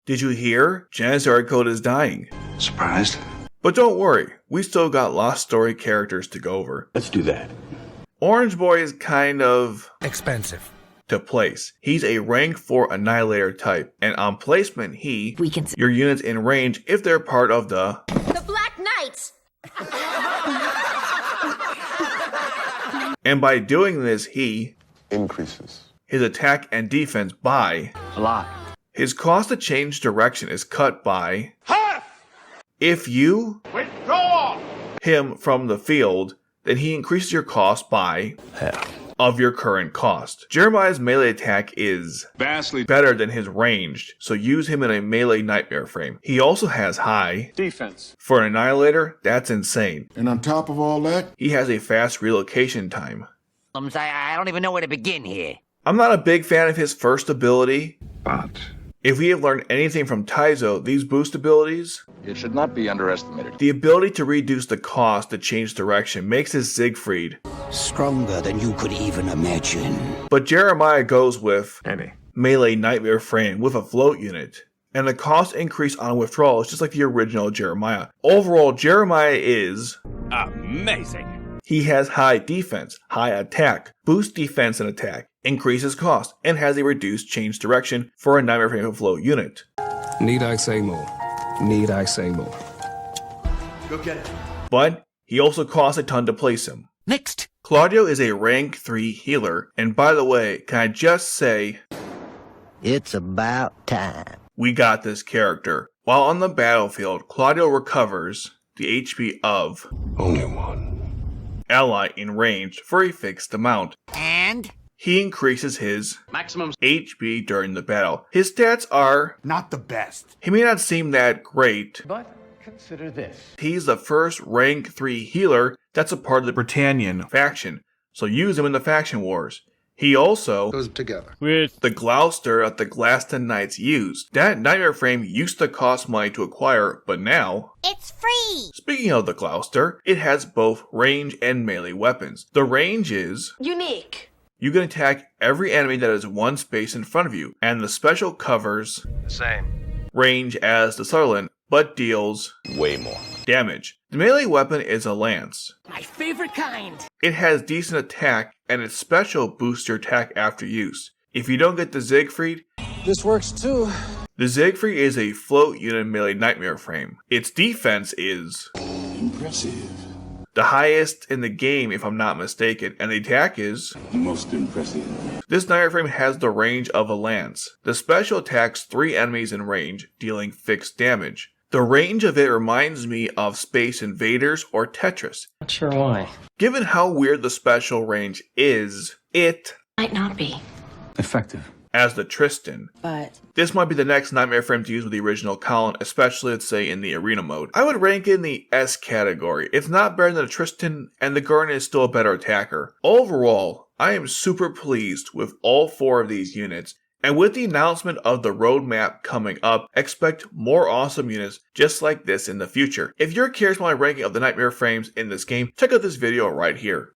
Did you hear? Janitary code is dying. Surprised? But don't worry, we still got Lost Story characters to go over. Let's do that. Orange Boy is kind of expensive to place. He's a rank 4 Annihilator type, and on placement he weakens your units in range if they're part of the Black Knights! And by doing this he increases his attack and defense by a lot. His cost to change direction is cut by half! If you withdraw him from the field, then he increases your cost by half of your current cost. Jeremiah's melee attack is vastly better than his ranged, so use him in a melee nightmare frame. He also has high defense. For an Annihilator, that's insane. And on top of all that, he has a fast relocation time. I don't even know where to begin here. I'm not a big fan of his first ability, but if we have learned anything from Taizo, these boost abilities, it should not be underestimated. The ability to reduce the cost to change direction makes his Siegfried stronger than you could even imagine. But Jeremiah goes with any melee nightmare frame with a float unit, and the cost increase on withdrawal is just like the original Jeremiah. Overall, Jeremiah is amazing. He has high defense, high attack, boost defense and attack, increases cost, and has a reduced change direction for a nightmare frame float unit. Need I say more? Need I say more? Go get it. But he also costs a ton to place him. Next. Claudio is a rank 3 healer, and by the way, can I just say, it's about time. We got this character. While on the battlefield, Claudio recovers the HP of only one ally in range for a fixed amount. And he increases his maximum HP during the battle. His stats are not the best. He may not seem that great, but consider this. He's the first rank 3 healer that's a part of the Britannian faction, so use him in the faction wars. He also goes together with the Gloucester that the Glaston Knights used. That nightmare frame used to cost money to acquire, but now it's free! Speaking of the Gloucester, it has both range and melee weapons. The range is unique. You can attack every enemy that is one space in front of you, and the special covers the same range as the Sutherland, but deals way more damage. The melee weapon is a lance. My favorite kind. It has decent attack, and its special boosts your attack after use. If you don't get the Siegfried, this works too. The Siegfried is a float unit melee nightmare frame. Its defense is impressive, the highest in the game if I'm not mistaken, and the attack is the most impressive. This nightmare frame has the range of a lance. The special attacks 3 enemies in range, dealing fixed damage. The range of it reminds me of Space Invaders or Tetris. Not sure why. Given how weird the special range is, it might not be effective as the Tristan. But this might be the next nightmare frame to use with the original Colin, especially let's say in the arena mode. I would rank it in the S category. It's not better than the Tristan, and the Garnet is still a better attacker. Overall, I am super pleased with all 4 of these units. And with the announcement of the roadmap coming up, expect more awesome units just like this in the future. If you're curious about my ranking of the nightmare frames in this game, check out this video right here.